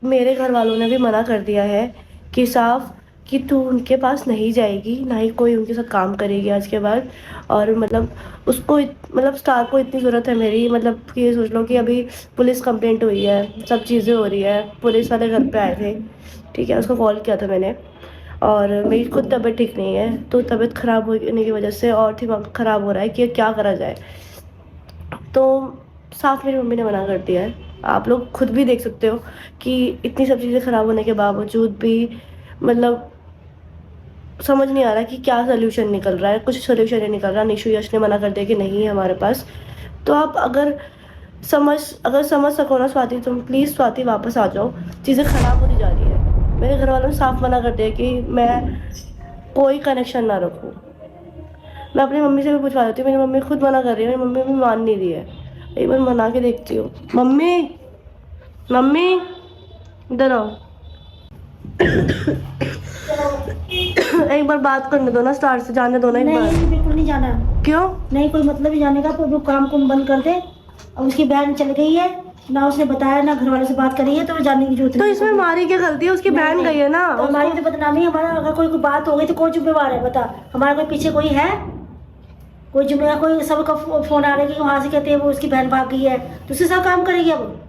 मेरे घर वालों ने भी मना कर दिया है कि साफ कि तू उनके पास नहीं जाएगी, ना ही कोई उनके साथ काम करेगी आज के बाद। और मतलब उसको मतलब स्टार को इतनी ज़रूरत है मेरी, मतलब कि ये सोच लो कि अभी पुलिस कंप्लेंट हुई है, सब चीज़ें हो रही है, पुलिस वाले घर पे आए थे। ठीक है, उसको कॉल किया था मैंने। और मेरी खुद तबीयत ठीक नहीं है, तो तबीयत ख़राब होने की वजह से और दिमाग ख़राब हो रहा है कि क्या करा जाए। तो साफ मेरी मम्मी ने मना कर दिया है। आप लोग खुद भी देख सकते हो कि इतनी सब चीज़ें ख़राब होने के बावजूद भी मतलब समझ नहीं आ रहा कि क्या सोल्यूशन निकल रहा है, कुछ सोल्यूशन नहीं निकल रहा। निशु यश ने मना कर दिया कि नहीं है हमारे पास। तो आप अगर समझ सको ना स्वाति, तुम प्लीज़ स्वाति वापस आ जाओ, चीज़ें ख़राब होती जा रही है। मेरे घर वालों ने साफ मना कर दिया कि मैं कोई कनेक्शन ना रखूँ। मैं अपनी मम्मी से भी पूछवा देती हूँ, मेरी मम्मी खुद मना कर रही है, मेरी मम्मी भी मान नहीं रही है। एक बार मना के देखती हूँ। मम्मी, मम्मी इधर आओ। एक बार बात करने दो ना स्टार से, जाने दो ना एक बार। नहीं बिल्कुल नहीं जाना। क्यों? नहीं कोई मतलब ही जाने का। तो वो काम कुम बंद कर दे। और उसकी बहन चल गई है, ना उसने बताया ना घर वालों से बात करी है, तो जाने की जरूरत तो नहीं। इसमें हमारी क्या गलती है? उसकी बहन गई है ना। तो हमारी तो बदनामी। हमारा अगर कोई बात हो गई तो कौन जिम्मेवार है बता? हमारा कोई पीछे कोई है? कोई जिम्मेवार? कोई सबका फोन आ रहा है कि वहाँ से कहते हैं वो उसकी बहन भाग गई है, तो उसके साथ काम करेगी अब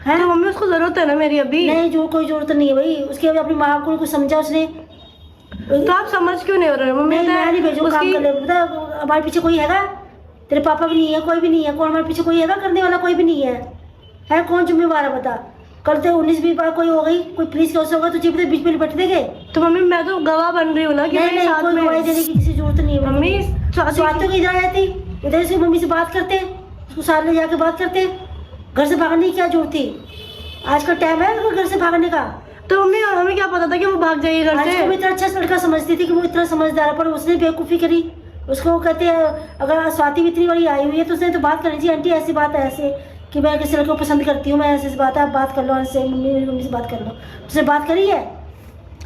है? तो मम्मी उसको जरूरत है ना मेरी अभी। नहीं, जो कोई जरूरत नहीं है भाई उसकी। अभी अपनी माँ को कुछ समझा उसने। तो आप समझ क्यों नहीं हो रहे हो मम्मी? नहीं, मैं नहीं भेजूँ काम कर ले। बता हमारे पीछे कोई हैगा? तेरे पापा भी नहीं है, कोई भी नहीं है। कौन हमारे पीछे कोई हैगा करने वाला? कोई भी नहीं है कौन जिम्मेवार है बता? कल तो 19-20 बार कोई हो गई, कोई पुलिस केस होगा तो जीप बीच में लिपट देंगे। तो मम्मी मैं तो गवाह बन रही हूँ ना कि मेरे साथ कोई में। गवाही देने की किसी जरूरत नहीं है मम्मी स्वाति की इधर आती, इधर से मम्मी से बात करते, उसको साथ ले जाके बात करते। घर से भागने की क्या जरूरत थी? आज का टाइम है घर से भागने का। तो मम्मी हमें क्या पता था कि वो भाग जाएगी घर से? मैं इतना अच्छा लड़का समझती थी कि वो इतना समझदार, पर उसने बेवकूफ़ी करी। उसको कहते हैं अगर स्वाति भी इतनी बड़ी आई हुई है तो उसने तो बात करनी चाहिए। आंटी ऐसी बात है ऐसे कि मैं किसी लड़के को पसंद करती हूँ, मैं ऐसी बात है, आप बात कर लो उनसे, मम्मी से बात कर लो। उसने बात करी है?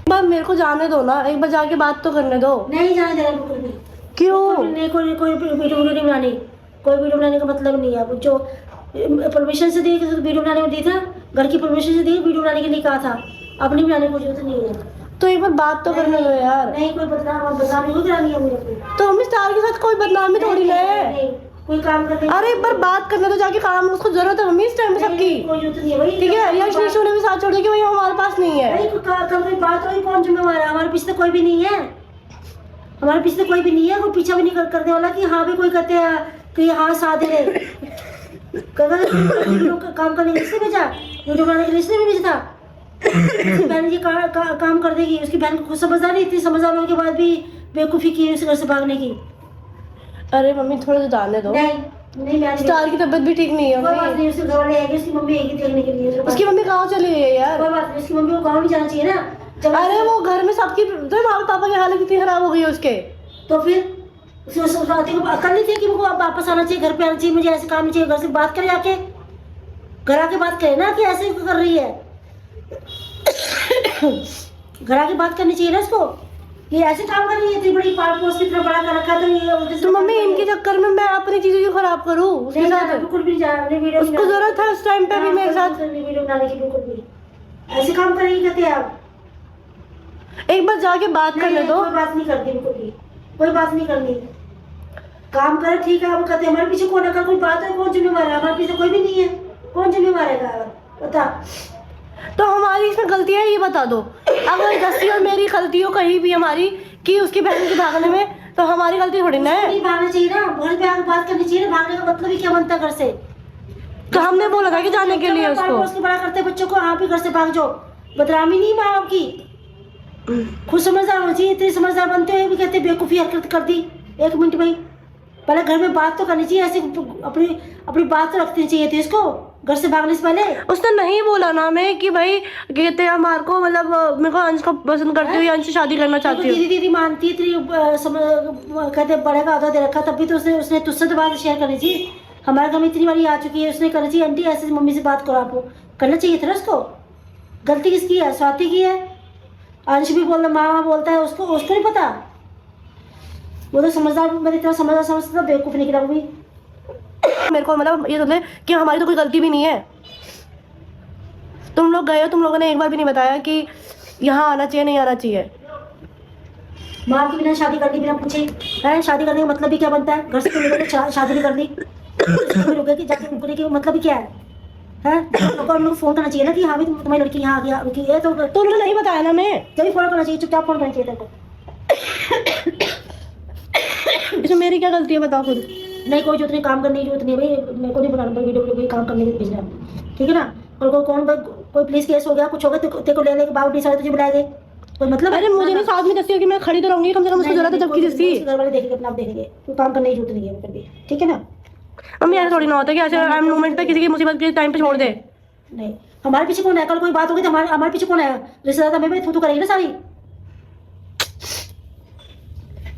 बात मेरे को जाने दो ना, एक बार जाके बात तो करने दो। नहीं जाने देना बिल्कुल भी। क्यों? नहीं, कोई वीडियो नहीं बनानी। कोई वीडियो बनाने का मतलब नहीं है। अब जो परमिशन से दी तो वीडियो बनाने को दी था, घर की परमिशन से दी, वीडियो बनाने के लिए कहा था। अपनी बनाने की जरूरत नहीं है। तो एक बार बात तो करने दो यार। नहीं कोई बदनामी नहीं करानी है मुझे। तो मम्मी स्टार के साथ कोई बदनामी थोड़ी ना है। कोई काम करते। अरे एक बार बात करने दो जाके, काम उसको जरूरत है मम्मी इस टाइम में सबकी। कोई जरूरत नहीं है भाई। ठीक है, यश निशु ने भी साथ छोड़ दिया कि भाई हमारे पास नहीं है। भाई कल कोई बात हुई, कौन जिम्मेवार है? हमारे पीछे तो कोई भी नहीं है। हमारे पीछे तो कोई भी नहीं है। कोई पीछा भी नहीं करने वाला कि हाँ भी कोई कहते हैं कि हाँ साथ दे रहे। काम करने के लिए भेजा, वीडियो बनाने के लिए इसने भी भेजा था। उसकी बहन ये काम कर देगी। उसकी बहन को खुद समझदार नहीं थी, समझदार होने के बाद भी बेवकूफ़ी की उस घर से भागने की। अरे मम्मी थोड़ा तो जाने दो। नहीं मैं स्टार की तबीयत भी ठीक नहीं है। कोई बात नहीं, उसके घर वाले आएंगे, उसकी मम्मी आएगी देखने के लिए। उसकी मम्मी गाँव चली गई है यार। कोई बात नहीं, उसकी मम्मी को गाँव नहीं जाना चाहिए ना। अरे वो घर में सबकी, तो माँ पापा की हालत इतनी खराब हो गई है उसके। तो फिर स्वाति को अकल नहीं थी कि मुझको वापस आना चाहिए, घर पे आना चाहिए, मुझे ऐसे काम नहीं चाहिए। घर से बात करे आके, घर आके बात करे ना कि ऐसे कर रही है। घर आके बात करनी चाहिए ना उसको, ये ऐसे काम कर रही है। इतनी बड़ी पोस्ट इतना बड़ा कर रखा तो ये तो मम्मी इनके चक्कर में मैं अपनी चीजें क्यों खराब करूँ उसके साथ? बिल्कुल भी वीडियो उसको जरूरत है उस टाइम पे भी मेरे साथ वीडियो बनाने की। बिल्कुल भी ऐसे काम करेगी कहते आप? एक बार जाके बात करने दो। कोई बात नहीं करती, बिल्कुल भी कोई बात नहीं करनी। काम करे ठीक है। हम कहते हमारे पीछे कौन है? कोई बात है, कौन जिम्मेवार है? हमारे पीछे कोई भी नहीं है, कौन जिम्मेवार है बता? तो हमारी इसमें गलती है ये बता दो। अगर जस्सी और मेरी गलती हो कहीं भी हमारी कि उसकी बहन के भागने में, तो हमारी गलती थोड़ी ना है। नहीं भागना चाहिए ना, घर पे आकर बात करनी चाहिए ना। भागने का मतलब ही क्या बनता घर से? तो हमने बोला था कि जाने के लिए उसको बड़ा करते बच्चों को, आप ही घर से भाग जाओ। बदनामी नहीं माँ बाप की। खुद समझदार होना चाहिए। इतने समझदार बनते हुए भी कहते बेवकूफ़ी हरकत कर दी। 1 मिनट भाई, पहले घर में बात तो करनी चाहिए। ऐसे अपनी बात तो रखनी चाहिए थी इसको घर से भागने से पहले। उसने नहीं बोला ना मैं कि भाई कहते हमारे को, मतलब मेरे को अंश को पसंद करती हूँ, अंश से शादी करना चाहती हूँ। दीदी मानती है तेरी कहते बड़े का अदा दे रखा, तब भी तो उसने तुझसे तो बात शेयर करनी चाहिए। हमारे घर में इतनी बारी आ चुकी है, उसने करनी चाहिए आंटी ऐसे मम्मी से बात करो। आपको करना चाहिए था ना उसको। गलती किसकी है? स्वाति की है। अंश भी बोलता, माँ बोलता है, उसको नहीं पता। वो तो समझदार, मैं इतना समझता था, बेवकूफ़ निकला वो भी। मेरे को मतलब ये सोच ले कि हमारी तो कोई गलती भी नहीं है। तुम लोग गए हो, तुम लोगों ने एक बार भी नहीं बताया कि यहाँ आना चाहिए नहीं आना चाहिए। माँ की बिना शादी कर ली, बिना पूछे है। शादी करने का मतलब भी क्या बनता है? घर से तो निकल के शादी भी कर ली, रुके कि जाके रुकने की मतलब भी क्या है? लोगों को फोन करना चाहिए ना कि हाँ भी तुम्हारी लड़की यहाँ आ गया रुकी है, तो उन्होंने नहीं बताया ना। मैं जब भी फोन करना चाहिए, चुपचाप फोन करना चाहिए तेरे को। इसमें मेरी क्या गलती है बताओ खुद। नहीं, कोई जरूरत नहीं, काम करने की जरूरत नहीं है भाई। मेरे को नहीं बनाना वीडियो काम करने के लिए भेजना है, ठीक है ना? और कोई पुलिस केस हो गया, कुछ हो गया, तेरे को लेने के बावजूद सारे तुझे बुलाएंगे, कोई मतलब? अरे मुझे नहीं साथ में दस्ती कि मैं खड़ी तो रहूंगी, कम से कम उसको जरूरत है जबकि जिसकी घर वाले देखेंगे, अपना आप देखेंगे, तो काम करने की जरूरत नहीं है फिर भी, ठीक है ना? मम्मी ऐसा थोड़ी ना होता कि ऐसे आइम मोमेंट पे किसी की मुसीबत के टाइम पे छोड़ दे। नहीं, हमारे पीछे कौन है? कल कोई बात होगी तो हमारे पीछे कौन है? रिश्तेदार हमें भी थू करेगी ना सारी।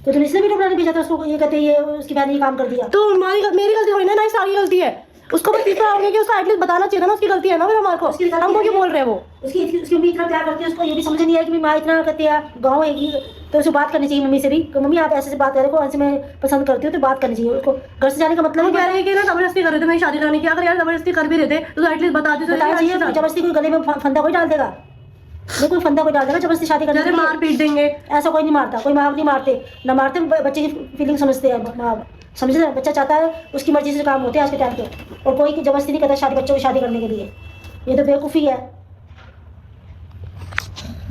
तो तुम इसलिए वीडियो बनाने भेजा था उसको, ये कहते ये उसकी बहन ने ये काम कर दिया। तो मेरी गलती थोड़ी ना, सारी गलती है उसको। बस इतना हो गया कि उसको एटलीस्ट बताना चाहिए था ना, उसकी गलती है ना। फिर हमारे को हमको क्यों बोल रहे हैं वो? उसकी मम्मी इतना प्यार करती है उसको, ये भी समझ नहीं आया कि माँ इतना कहती है गाँव है, तो उसे बात करनी चाहिए मम्मी से भी। तो मम्मी आप ऐसे बात करें को, ऐसे मैं पसंद करती हूँ, तो बात करनी चाहिए उसको। घर से जाने का मतलब कह रहे हैं कि ना जबरदस्ती कर रहे थे मेरी शादी कराने की। अगर यार जबरदस्ती कर भी रहे थे तो एटलीस्ट बता दी। बताना चाहिए। जबरदस्ती कोई गले में फंदा कोई डाल देगा? नहीं, कोई फंदा कोई डाल देगा जबरदस्ती शादी करने के लिए? मार पीट देंगे। ऐसा कोई नहीं मारता, कोई माँ नहीं मारते ना, मारते बच्चे की फीलिंग समझते हैं माँ, समझते हैं। बच्चा चाहता है, उसकी मर्जी से काम होते हैं आज के टाइम पे, और कोई जबरदस्ती नहीं करता शादी बच्चों की शादी करने के लिए। ये तो बेवकूफ़ी है।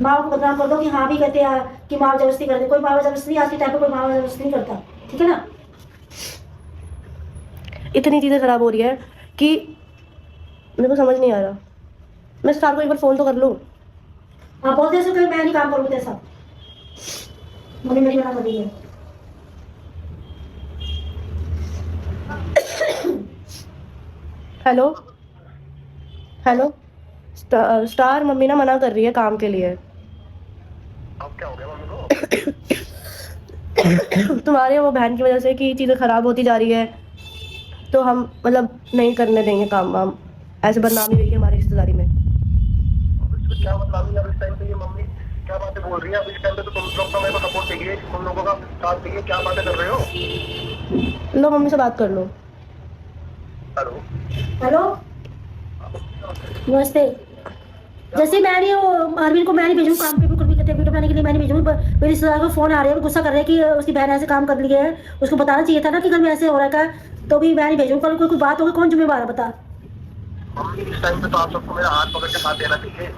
माँ को बदनाम कर दो कि हाँ भी कहते हैं कि माँ जबरदस्ती करते। कोई माँ जबरदस्ती आज के टाइम पे कोई माँ जबरदस्ती नहीं करता, ठीक है ना? इतनी चीज़ें खराब हो रही है कि मेरे को समझ नहीं आ रहा। मैं सर को एक बार फ़ोन तो कर लूँ। हाँ, बोलते हैं मैं नहीं काम करूँ तेरे साथ, मम्मी मेरी मना कर रही है। हेलो हेलो स्टार, मम्मी ना मना कर रही है काम के लिए। अब क्या हो गया मम्मी को? तुम्हारे वो बहन की वजह से कि चीज़ें खराब होती जा रही है, तो हम मतलब नहीं करने देंगे काम वाम। ऐसे बदनामी हुई है हमारी रिश्तेदारी में। इसमें क्या बदनामी है अब इस टाइम पे? ये मम्मी क्या बातें बोल रही है अब इस टाइम पे? तो तुम लोग का मेरे को सपोर्ट चाहिए, तुम लोगों का साथ चाहिए। क्या बातें कर रहे हो? लो मम्मी से बात कर लो। हेलो हेलो, नमस्ते। जैसे मैं नहीं वो अरविंद को मैं नहीं भेजूँ काम पे, बिल्कुल भी कहते वीडियो बनाने के लिए मैं नहीं भेजूँ। मेरे रिश्तेदार को फोन आ रहे हैं, गुस्सा कर रहे हैं कि उसकी बहन ऐसे काम कर लिए है। उसको बताना चाहिए था ना कि घर में ऐसे हो रहा है, तो भी मैं नहीं भेजूँ। कल कोई बात होगी, कौन जिम्मेवार है बता? मम्मी इस टाइम पे तो आप सबको मेरा हाथ पकड़ के साथ देना चाहिए।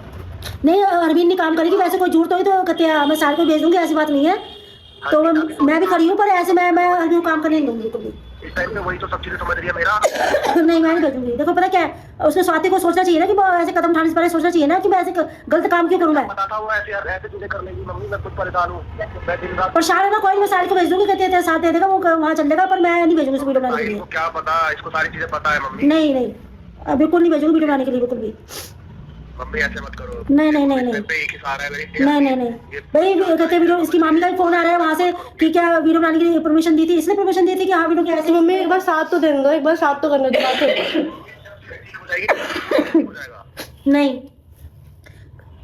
नहीं, अरविंद ने काम करेगी, वैसे कोई झूठ तो कहते हैं मैं सारे को भेज दूंगी, ऐसी बात नहीं है। तो मैं भी खड़ी हूँ, पर ऐसे मैं अरविंद को काम करने नहीं दूंगी बिल्कुल भी। इस टाइम पे वही तो सब चीजें समझ रही है मेरा। नहीं, मैं नहीं भेजूंगी। देखो पता क्या है, उसने स्वाति को सोचना चाहिए ना कि वो ऐसे कदम उठाने से पहले सोचना चाहिए ना कि मैं ऐसे गलत काम क्यों करूँ मैं। बताता हूँ ऐसे यार, ऐसे चीजें कर लेगी मम्मी। मैं खुद परेशान हूँ, मैं दिन रात। पर शायद ना कोई मैं सारी को भेज दूंगी, कहते हैं साथ दे देगा वो वहाँ चल देगा, पर मैं नहीं भेजूंगी वीडियो बनाने के लिए। इसको क्या पता, इसको सारी चीजें पता है मम्मी। नहीं नहीं, बिल्कुल नहीं भेजूंगी वीडियो बनाने के लिए, बिल्कुल भी। मम्मी ऐसे मत करो। नहीं नहीं नहीं नहीं इस टाइम पे एक ही सहारा है मेरी। नहीं नहीं नहीं भाई, कहते हैं वीडियो, इसकी मामी का भी फोन आ रहा है वहाँ से कि क्या वीडियो बनाने के लिए परमिशन दी थी, इसने परमिशन दी थी कि हाँ वीडियो क्या ऐसे। मम्मी एक बार साथ तो देने दो, एक बार साथ तो करने दो बात। हो जाएगी, हो जाएगा। नहीं,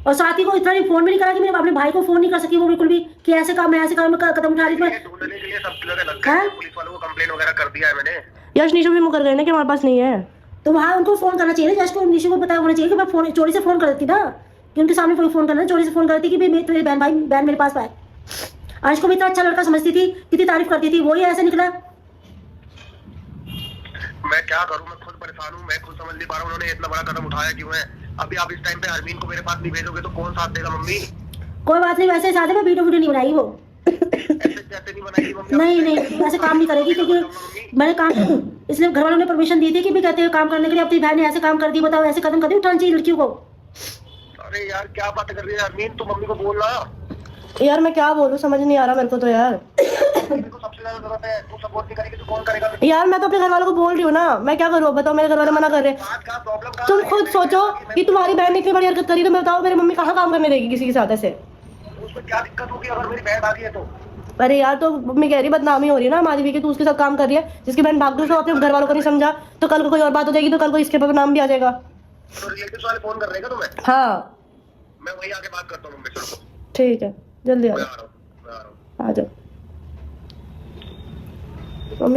और साथी को इतना भी फोन भी नहीं करा कि मेरे अपने भाई को फोन नहीं कर सकी वो बिल्कुल भी कि ऐसे काम, मैं ऐसे काम कदम उठा रही थी। ढूंढने के लिए सब जगह लग गए, पुलिस वालों को कंप्लेन वगैरह कर दिया है मैंने। यश निशु भी मुकर गए ना कि हमारे पास नहीं है, तो वहाँ उनको फोन करना चाहिए ना, जस्ट को निशु को पता होना चाहिए कि मैं फोन चोरी से फोन कर देती ना, कि उनके सामने कोई फोन करना, चोरी से फोन करती कि भाई मेरी बहन मेरे पास आए। अंश को भी इतना अच्छा लड़का समझती थी, कितनी तारीफ करती थी, वही ऐसे निकला। मैं क्या करूं, मैं खुद परेशान हूं, मैं खुद समझ नहीं पा रहा हूं उन्होंने इतना बड़ा कदम उठाया क्यों है। अभी आप इस टाइम पे अरमीन को मेरे पास नहीं भेजोगे तो कौन साथ देगा मम्मी? कोई बात नहीं, वैसे साथ में वीडियो नहीं बनाई वो। ऐसे कैसे नहीं बनाएगी मम्मी? नहीं नहीं, ऐसे काम नहीं करेगी, क्योंकि मैंने काम, इसलिए घर वालों ने परमिशन दी थी कि भी कहते हैं काम करने के लिए। अपनी बहन ने ऐसे काम कर दी, बताओ ऐसे कदम कभी उठाना चाहिए लड़कियों को? अरे यार क्या बात कर रही है अरमीन, तो मम्मी को बोलना। यार मैं क्या बोलूं, समझ नहीं आ रहा मेरे को तो यार। मम्मी को सबसे ज्यादा जरूरत है, तू सपोर्ट नहीं करेगी तो कौन करेगा? यार मैं तो अपने घर वालों को बोल रही हूँ ना, मैं क्या करूँ बताओ, मेरे घर वाले मना कर रहे हैं। बात का प्रॉब्लम तुम खुद सोचो कि तुम्हारी बहन ने इतनी बड़ी हरकत करी, तो मैं बताओ मेरी मम्मी कहाँ काम करने देगी किसी के साथ ऐसे? उसमें क्या दिक्कत होगी अगर मेरी बहन आ गई है तो? अरे यार, तो मम्मी कह रही बदनामी हो रही है ना हमारी भी कि तू उसके साथ काम कर रही है, जिसकी बहन भाग गई, उसको अपने घर वालों को नहीं समझा, तो कल को कोई और बात हो जाएगी, तो कल को इसके पर नाम भी आ जाएगा। तो रिलेटिव्स वाले फोन कर रहे हैं तुम्हें? हाँ मैं वही आके बात करता हूँ मम्मी से। ठीक है, जल्दी आ मैं जाओ, आ रहा हूँ, मैं आ रहा हूँ। आ जाओ। मम्मी